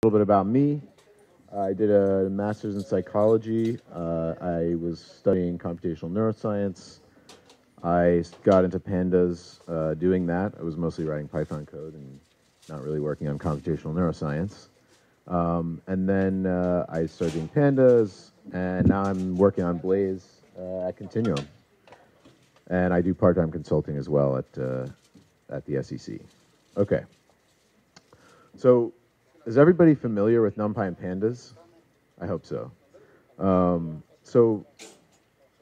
little bit about me. I did a master's in psychology. I was studying computational neuroscience. I got into pandas doing that. I was mostly writing Python code and not really working on computational neuroscience. And then I started doing pandas, and now I'm working on Blaze at Continuum. And I do part-time consulting as well at the SEC. Okay. So is everybody familiar with NumPy and pandas? I hope so. So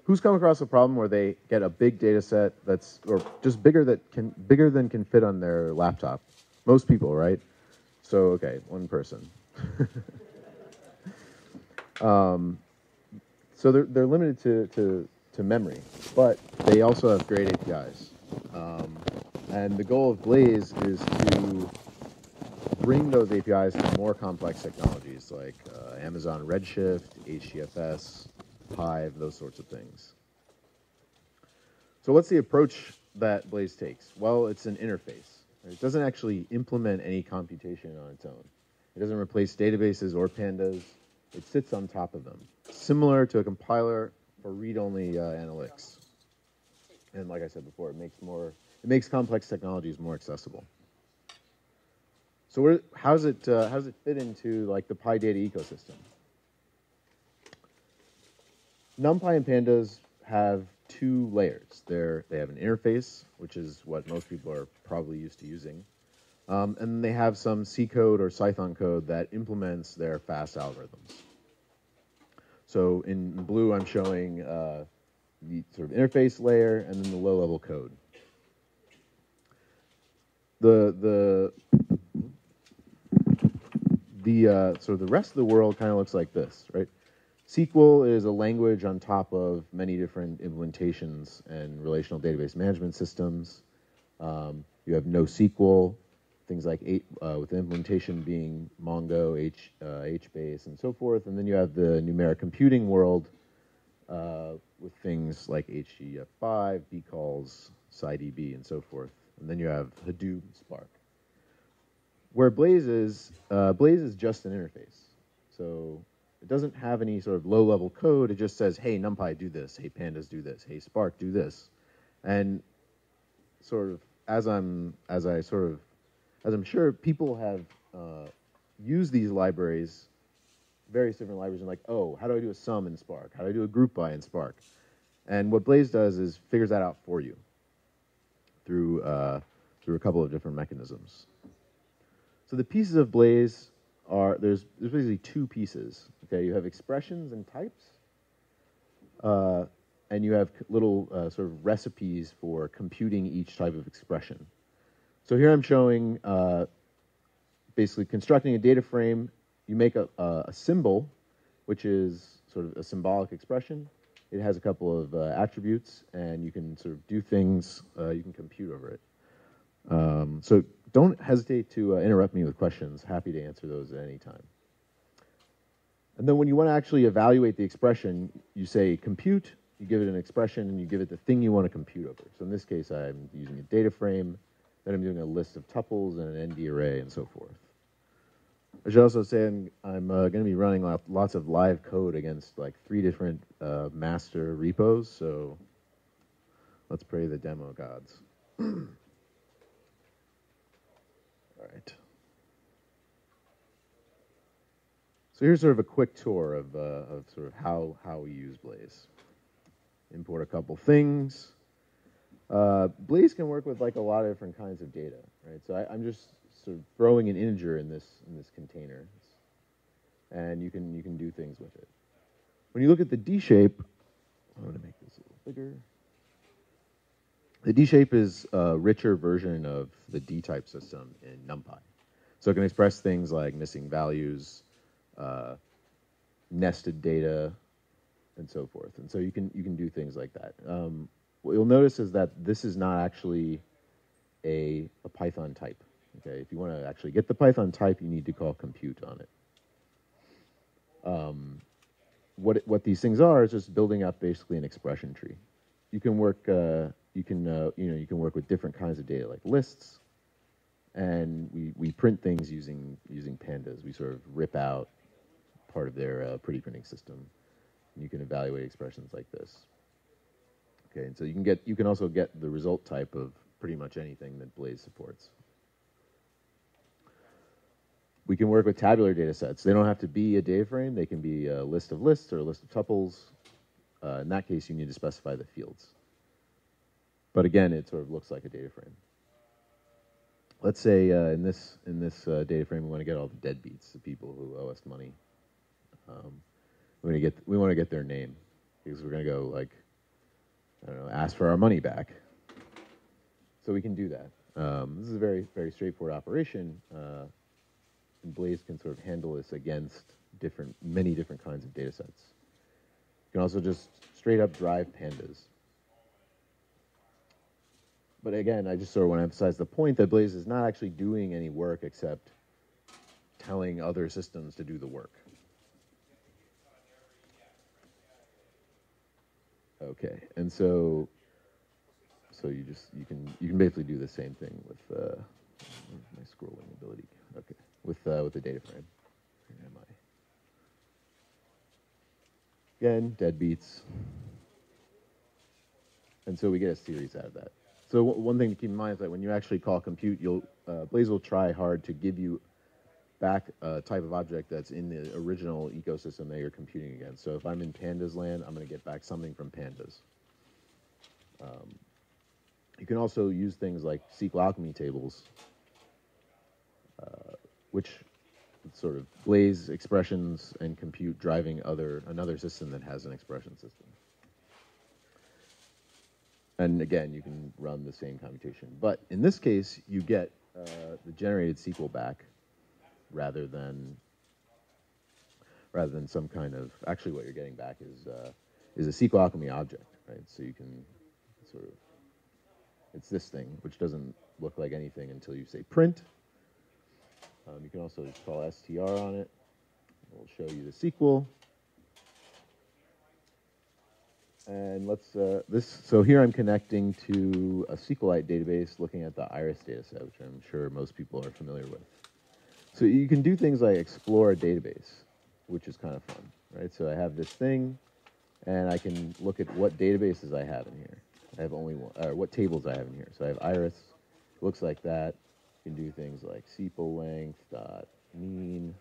who's come across a problem where they get a big data set that's, or just bigger than can fit on their laptop? Most people, right? So, okay, one person. So they're limited to memory, but they also have great APIs. And the goal of Blaze is to bring those APIs to more complex technologies like Amazon Redshift, HDFS, Hive, those sorts of things. So what's the approach that Blaze takes? Well, it's an interface. It doesn't actually implement any computation on its own. It doesn't replace databases or pandas. It sits on top of them, similar to a compiler for read-only analytics. And like I said before, it makes complex technologies more accessible. So how does it fit into like the PyData ecosystem? NumPy and pandas have two layers. They have an interface, which is what most people are probably used to using. And they have some C code or Python code that implements their fast algorithms. So in blue, I'm showing the sort of interface layer and then the low-level code. So the rest of the world kind of looks like this, right? SQL is a language on top of many different implementations and relational database management systems. You have NoSQL, things like with implementation being Mongo, HBase, and so forth. And then you have the numeric computing world with things like HDF5, bcalls, scidb, and so forth. And then you have Hadoop, Spark. Where Blaze is just an interface. So it doesn't have any sort of low-level code. It just says, hey, NumPy, do this. Hey, pandas, do this. Hey, Spark, do this. And sort of as I'm sure people have used these libraries, various different libraries, and like, oh, how do I do a sum in Spark? How do I do a group by in Spark? And what Blaze does is figures that out for you through a couple of different mechanisms. So the pieces of Blaze are, there's basically two pieces. Okay, you have expressions and types, and you have little sort of recipes for computing each type of expression. So here I'm showing basically constructing a data frame. You make a symbol, which is sort of a symbolic expression. It has a couple of attributes, and you can sort of do things, you can compute over it. So don't hesitate to interrupt me with questions. Happy to answer those at any time. And then when you want to actually evaluate the expression, you say compute, you give it an expression, and you give it the thing you want to compute over. So in this case, I'm using a data frame, then I'm doing a list of tuples and an ND array, and so forth. I should also say I'm going to be running lots of live code against like 3 different master repos, so let's pray the demo gods. All right. So here's sort of a quick tour of sort of how we use Blaze. Import a couple things. Blaze can work with like a lot of different kinds of data, right? So I'm just sort of throwing an integer in this container, and you can do things with it. When you look at the D shape, I'm going to make this a little bigger. The D shape is a richer version of the D type system in NumPy. So it can express things like missing values, nested data, and so forth. And so you can do things like that. What you'll notice is that this is not actually a Python type. Okay, if you want to actually get the Python type, you need to call compute on it. What these things are is just building up basically an expression tree. You can work you can work with different kinds of data like lists, And we print things using pandas. We sort of rip out part of their pretty printing system. And you can evaluate expressions like this. Okay, and so you can also get the result type of pretty much anything that Blaze supports. We can work with tabular data sets. They don't have to be a data frame. They can be a list of lists or a list of tuples. In that case, you need to specify the fields. But again, it sort of looks like a data frame. Let's say in this data frame, we want to get all the deadbeats, the people who owe us money. We want to get their name because we're going to go, like, I don't know, ask for our money back. So we can do that. This is a very, very straightforward operation. And Blaze can sort of handle this against many different kinds of data sets. You can also just straight up drive pandas. But again, I just sort of want to emphasize the point that Blaze is not actually doing any work except telling other systems to do the work. Okay, and so you can basically do the same thing with my scrolling ability. Okay, with the data frame. Where am I? Again, deadbeats. And so we get a series out of that. So one thing to keep in mind is that when you actually call compute, Blaze will try hard to give you back a type of object that's in the original ecosystem that you're computing against. So if I'm in pandas land, I'm going to get back something from pandas. You can also use things like SQL alchemy tables, which sort of Blaze expressions and compute driving another system that has an expression system. And again, you can run the same computation. But in this case, you get the generated SQL back rather than some kind of, actually what you're getting back is a SQL alchemy object, right? So you can sort of, it's this thing, which doesn't look like anything until you say print. You can also just call str on it. We'll show you the SQL. And so here I'm connecting to a SQLite database looking at the iris data set, which I'm sure most people are familiar with. So you can do things like explore a database, which is kind of fun, right? So I have this thing, and I can look at what databases I have in here. I have only one, or what tables I have in here. So I have iris, looks like that. You can do things like sepal length, mean,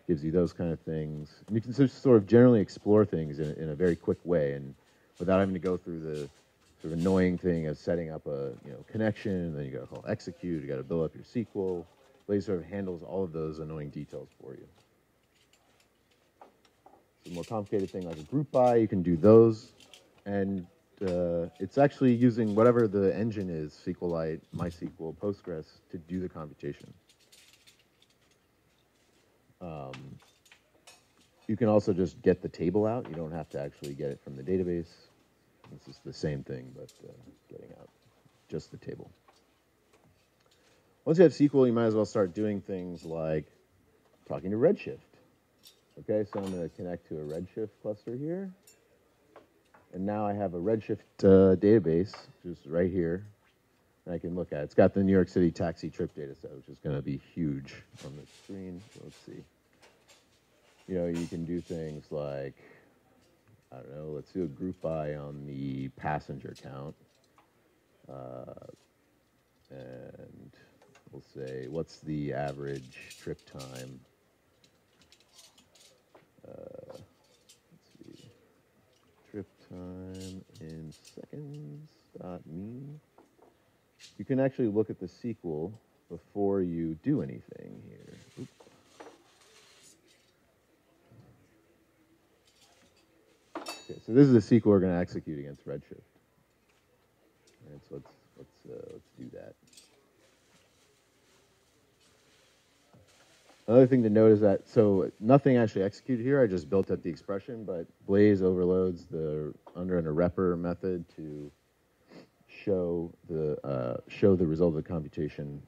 gives you those kind of things. And you can just sort of generally explore things in a very quick way, and without having to go through the sort of annoying thing of setting up a connection, and then you got to call execute, you got to build up your SQL. Blaze sort of handles all of those annoying details for you. The more complicated thing like a group by, you can do those, and it's actually using whatever the engine is, SQLite, MySQL, Postgres, to do the computation. You can also just get the table out. You don't have to actually get it from the database. This is the same thing, but getting out just the table. Once you have SQL, you might as well start doing things like talking to Redshift. Okay, so I'm going to connect to a Redshift cluster here. And now I have a Redshift database, just right here, and I can look at. It's got the New York City taxi trip data set, which is going to be huge on the screen. So let's see. You can do things like, I don't know, let's do a group by on the passenger count. And we'll say, what's the average trip time? Let's see. Trip time in seconds, mean. You can actually look at the SQL before you do anything here. Oops. Okay, so this is the SQL we're going to execute against Redshift. All right, so let's do that. Another thing to note is that, so nothing actually executed here. I just built up the expression, but Blaze overloads under a repr method to show the result of the computation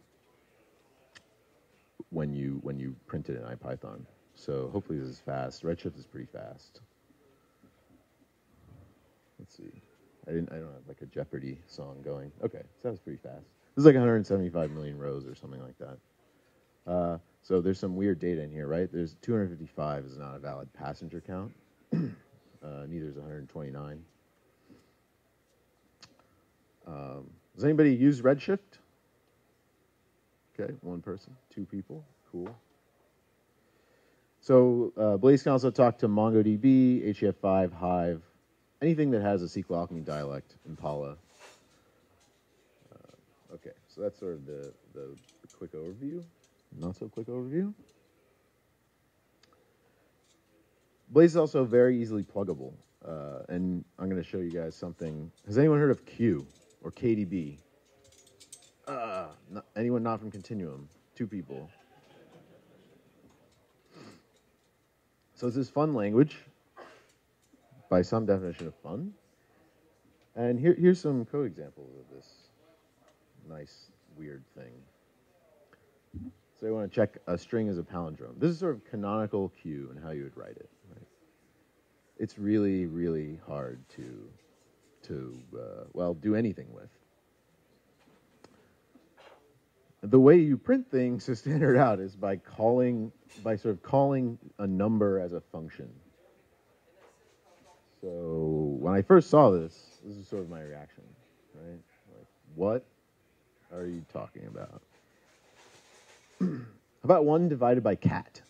when you print it in IPython. So hopefully this is fast. Redshift is pretty fast. Let's see. I don't have like a Jeopardy song going. Okay, so that was pretty fast. is like 175 million rows or something like that. So there's some weird data in here, right? There's 255 is not a valid passenger count. Neither is 129. Does anybody use Redshift? Okay, one person, two people, cool. So Blaze can also talk to MongoDB, HEF5, Hive, anything that has a SQL Alchemy dialect, Impala. Okay, so that's sort of the quick overview, not so quick overview. Blaze is also very easily pluggable, and I'm going to show you guys something. Has anyone heard of Q or KDB? Anyone not from Continuum? Two people. So it's this fun language, by some definition of fun. And here's some code examples of this nice, weird thing. So you want to check a string as a palindrome. This is sort of canonical Q and how you would write it. Right? It's really, really hard to do anything with. The way you print things to standard out is by calling a number as a function. So when I first saw this is sort of my reaction, right? Like, what are you talking about? How about 1 divided by cat?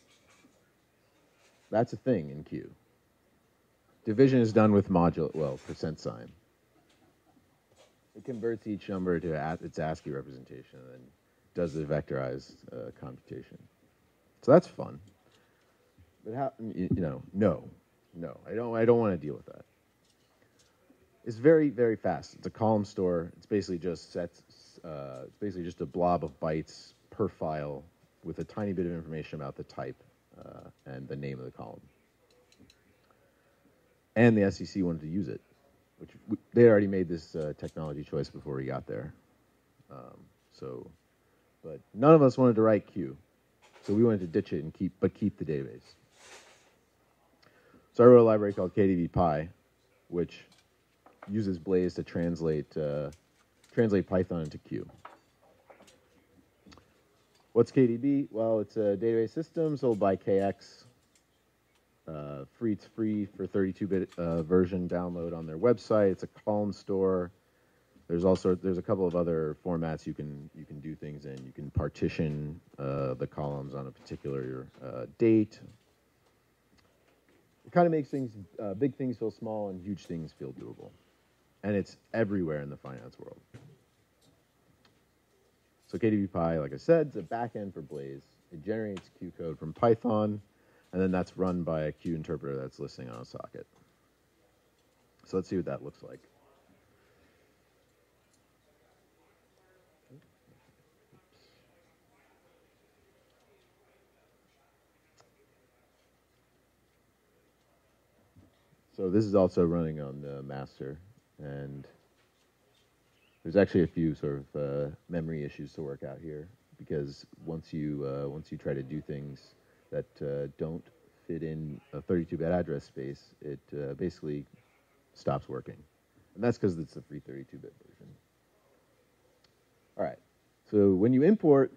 That's a thing in Q. Division is done with percent sign. It converts each number to its ASCII representation and then does the vectorized computation. So that's fun. But how? No, I don't want to deal with that. It's very, very fast. It's a column store. It's basically just it's basically just a blob of bytes per file with a tiny bit of information about the type and the name of the column. And the SEC wanted to use it, which they already made this technology choice before we got there. But none of us wanted to write Q, so we wanted to ditch it and keep the database. So I wrote a library called KDB.Py, which uses Blaze to translate Python into Q. What's KDB? Well, it's a database system sold by KX. It's free for 32-bit version download on their website. It's a column store. There's a couple of other formats you can do things in. You can partition the columns on a particular date. It kind of makes big things feel small and huge things feel doable. And it's everywhere in the finance world. So KDB.Py, like I said, is a backend for Blaze. It generates Q code from Python, and then that's run by a Q interpreter that's listening on a socket. So let's see what that looks like. So this is also running on the master, and there's actually a few sort of memory issues to work out here, because once you try to do things that don't fit in a 32-bit address space, it basically stops working, and that's because it's a free 32-bit version. All right, so when you import,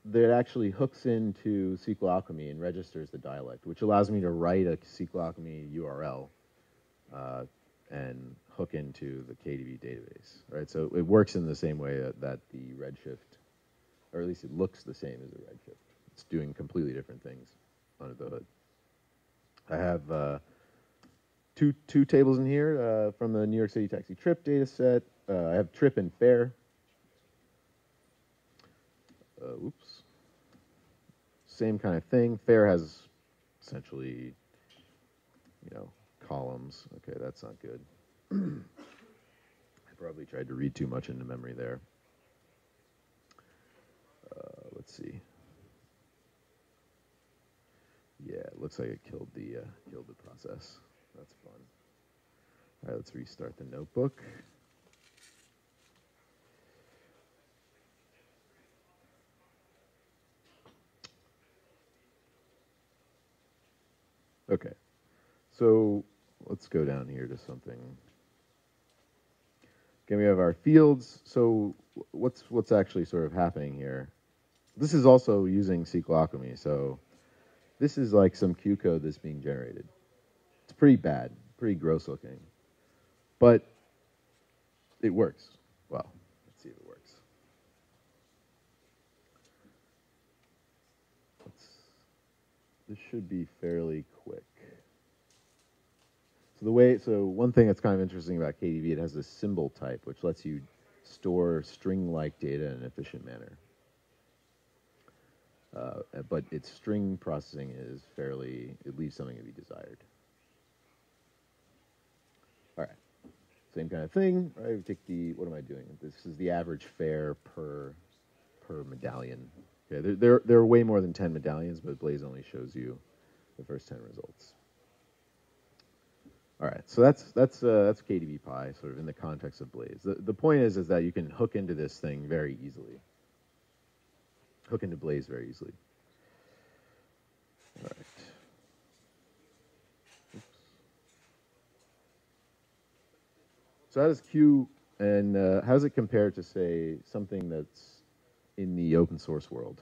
that actually hooks into SQL Alchemy and registers the dialect, which allows me to write a SQL Alchemy URL and hook into the KDB database, right? So it works in the same way that the Redshift, or at least it looks the same as a Redshift. It's doing completely different things under the hood. I have two tables in here from the New York City taxi trip data set. I have trip and fare. Oops. Same kind of thing. Fare has essentially, columns. Okay, that's not good. I probably tried to read too much into memory there. Let's see. Yeah, it looks like it killed the process. That's fun. All right, let's restart the notebook. Okay, so let's go down here to something Okay, we have our fields. So what's actually sort of happening here? This is also using SQL Alchemy. So this is like some Q code that's being generated. It's pretty bad, pretty gross looking, but it works. Well, let's see if it works. This should be fairly quick. So one thing that's kind of interesting about KDB, it has this symbol type, which lets you store string-like data in an efficient manner. But its string processing is it leaves something to be desired. All right, same kind of thing, right? We take what am I doing? This is the average fare per medallion. Okay, there are way more than 10 medallions, but Blaze only shows you the first 10 results. All right, so that's KDB Pi, sort of in the context of Blaze. The point is that you can hook into this thing very easily. Hook into Blaze very easily. All right. Oops. So how does Q and how does it compare to, say, something that's in the open source world?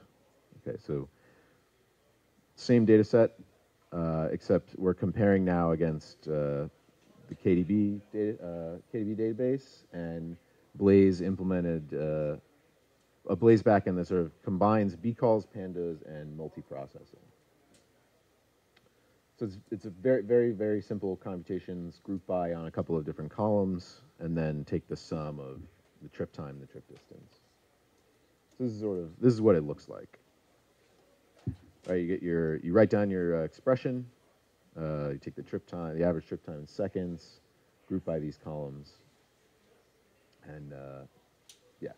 Okay, so same data set, except we're comparing now against the KDB database, and Blaze implemented a Blaze backend that sort of combines bcalls, pandas, and multiprocessing. So it's a very, very, very simple computations, group by on a couple of different columns, and then take the sum of the trip time and the trip distance. So this is what it looks like. Right, you write down your expression, you take the trip time, the average trip time in seconds, group by these columns, and yeah.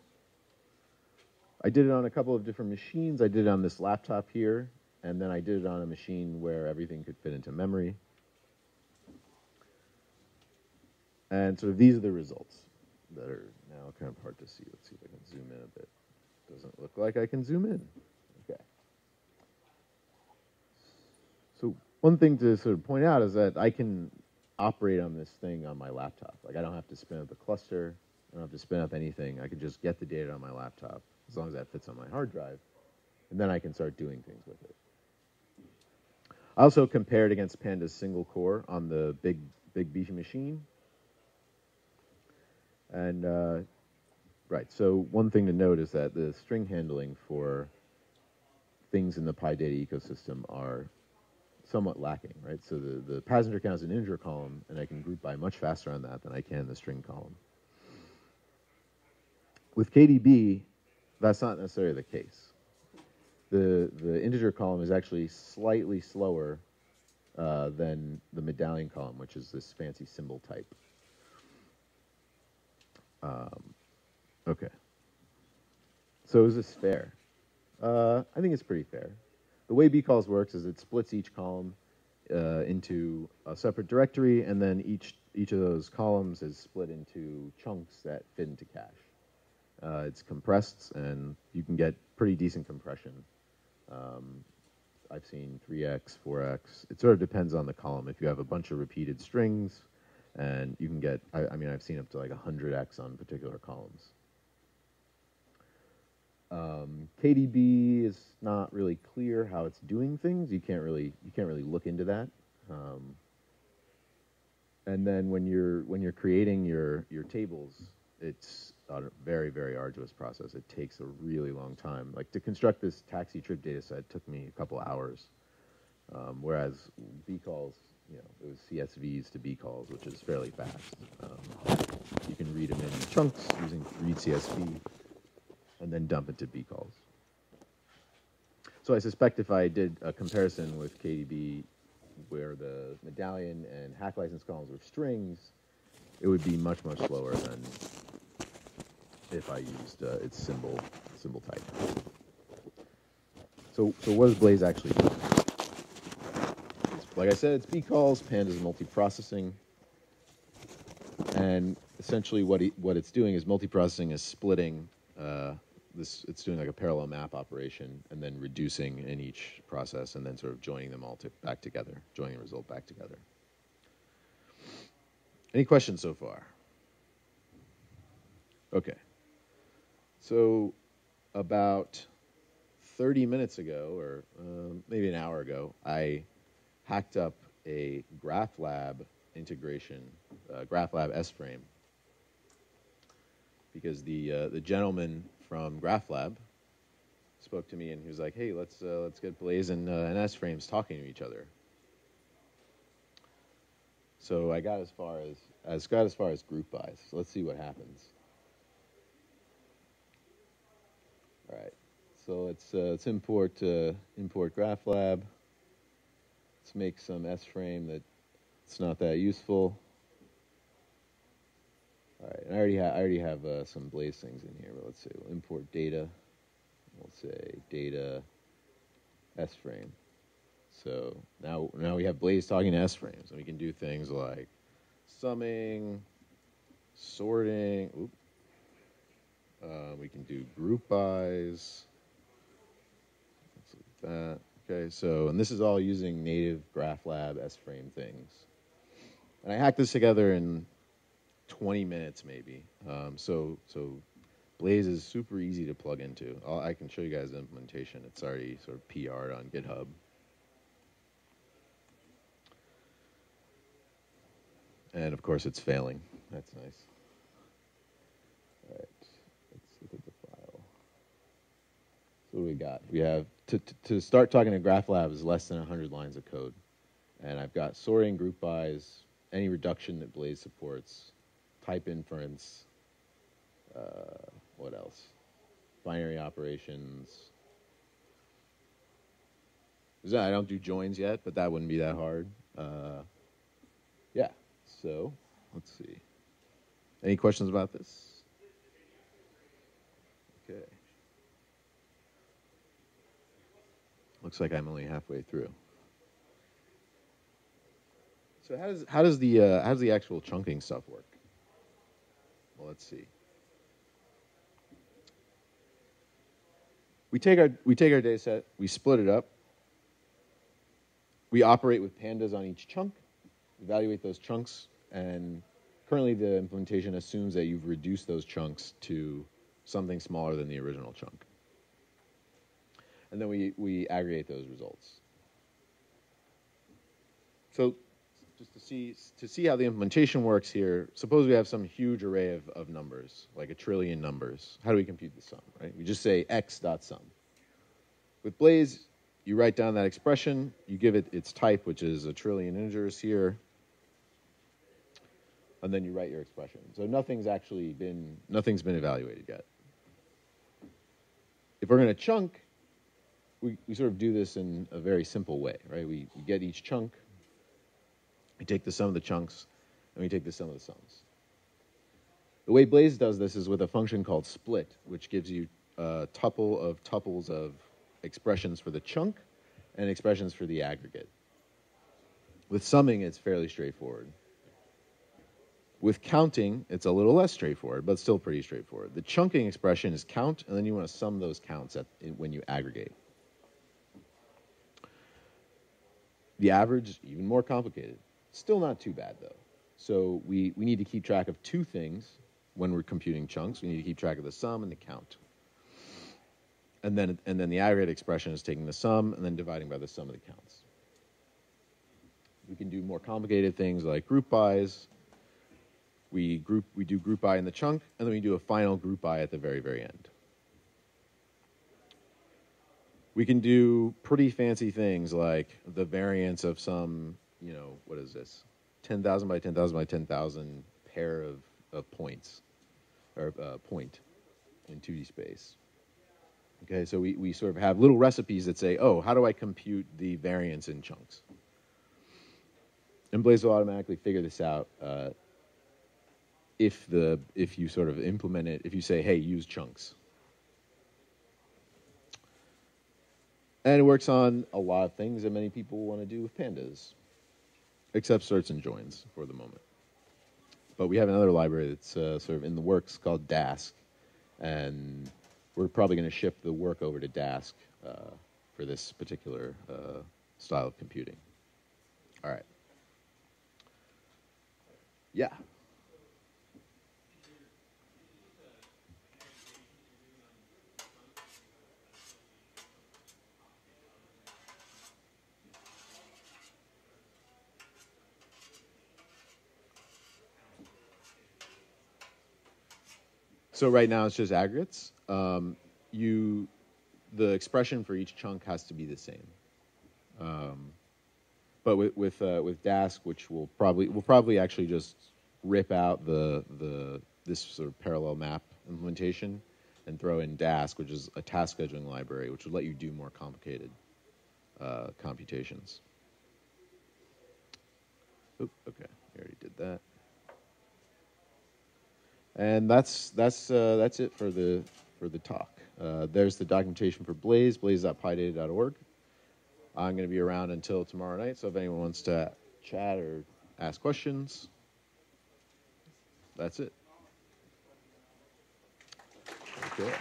I did it on a couple of different machines. I did it on this laptop here, and then I did it on a machine where everything could fit into memory. And sort of these are the results that are now kind of hard to see. Let's see if I can zoom in a bit. Doesn't look like I can zoom in. Okay. So one thing to sort of point out is that I can operate on this thing on my laptop. Like, I don't have to spin up a cluster. I don't have to spin up anything. I can just get the data on my laptop as long as that fits on my hard drive, and then I can start doing things with it. I also compared against Panda's single core on the big beefy machine. And right, so one thing to note is that the string handling for things in the PyData ecosystem are somewhat lacking, right? So the passenger count is an integer column, and I can group by much faster on that than I can the string column. With KDB, that's not necessarily the case. The integer column is actually slightly slower than the medallion column, which is this fancy symbol type. Okay. So is this fair? I think it's pretty fair. The way bcalls works is it splits each column into a separate directory, and then each of those columns is split into chunks that fit into cache. It's compressed, and you can get pretty decent compression. I've seen 3x, 4x. It sort of depends on the column. If you have a bunch of repeated strings, and you can get, I mean, I've seen up to like 100x on particular columns. KDB is not really clear how it's doing things. You can't really look into that. And then when you're creating your tables, it's a very, very arduous process. It takes a really long time. Like, to construct this taxi trip data set took me a couple hours, whereas bcalls, it was CSVs to bcalls, which is fairly fast. You can read them in chunks using read CSV, and then dump it to bcalls. So I suspect if I did a comparison with KDB where the medallion and hack license columns were strings, it would be much, much slower than if I used its symbol type. So what does Blaze actually do? Like I said, it's bcalls, pandas multiprocessing, and essentially what it's doing is multiprocessing is splitting it's doing like a parallel map operation, and then reducing in each process, and then sort of joining them all back together, joining the result back together. Any questions so far? Okay. So about 30 minutes ago, or maybe an hour ago, I hacked up a GraphLab integration, GraphLab S-frame, because the gentleman from GraphLab spoke to me and he was like, "Hey, let's get Blaze and S-frames talking to each other." So I got as far as group buys. So let's see what happens. All right. So let's import GraphLab. Let's make some S-frame that's not that useful. All right, and I already have some Blaze things in here, but let's say we'll import data. We'll say data S-frame. So now we have Blaze talking to S-frames, and we can do things like summing, sorting. We can do group buys. Like that. Okay, so and this is all using native GraphLab S-frame things. And I hacked this together in 20 minutes maybe. So Blaze is super easy to plug into. I can show you guys the implementation. It's already sort of PR'd on GitHub. And of course, it's failing. That's nice. All right, let's look at the file. So what do we got? We have, to start talking to GraphLab is less than 100 lines of code. And I've got sorting, group buys, any reduction that Blaze supports, type inference, what else? Binary operations. I don't do joins yet, but that wouldn't be that hard. Yeah, so let's see. Any questions about this? Okay. Looks like I'm only halfway through. So how does the actual chunking stuff work? Well, let's see. We take our data set, we split it up. We operate with pandas on each chunk, evaluate those chunks, and currently the implementation assumes that you've reduced those chunks to something smaller than the original chunk. And then we aggregate those results. So just to see how the implementation works here, suppose we have some huge array of numbers, like 1 trillion numbers. How do we compute the sum, right? We just say x.sum. With Blaze, you write down that expression, you give it its type, which is 1 trillion integers here, and then you write your expression. So nothing's been evaluated yet. If we're going to chunk, we sort of do this in a very simple way, right? We get each chunk, we take the sum of the chunks, and we take the sum of the sums. The way Blaze does this is with a function called split, which gives you a tuple of tuples of expressions for the chunk and expressions for the aggregate. With summing, it's fairly straightforward. With counting, it's a little less straightforward, but still pretty straightforward. The chunking expression is count, and then you want to sum those counts when you aggregate. The average, even more complicated. Still not too bad, though. So we need to keep track of two things when we're computing chunks. We need to keep track of the sum and the count. And then the aggregate expression is taking the sum and then dividing by the sum of the counts. We can do more complicated things like group buys. We do group by in the chunk, and then we do a final group by at the very, very end. We can do pretty fancy things like the variance of some, what is this? 10,000 by 10,000 by 10,000 pair of points, or point in 2D space. Okay, so we sort of have little recipes that say, oh, how do I compute the variance in chunks? And Blaze will automatically figure this out if you sort of implement it, if you say, hey, use chunks. And it works on a lot of things that many people want to do with pandas, except sorts and joins for the moment. But we have another library that's sort of in the works called Dask, and we're probably going to ship the work over to Dask for this particular style of computing. All right. Yeah. So right now it's just aggregates. The expression for each chunk has to be the same. But with Dask, which we'll probably actually just rip out this sort of parallel map implementation and throw in Dask, which is a task scheduling library, which would let you do more complicated computations. Oop, okay, we already did that. And that's it for the talk. There's the documentation for Blaze, blaze.pydata.org. I'm going to be around until tomorrow night, so if anyone wants to chat or ask questions, that's it. Okay.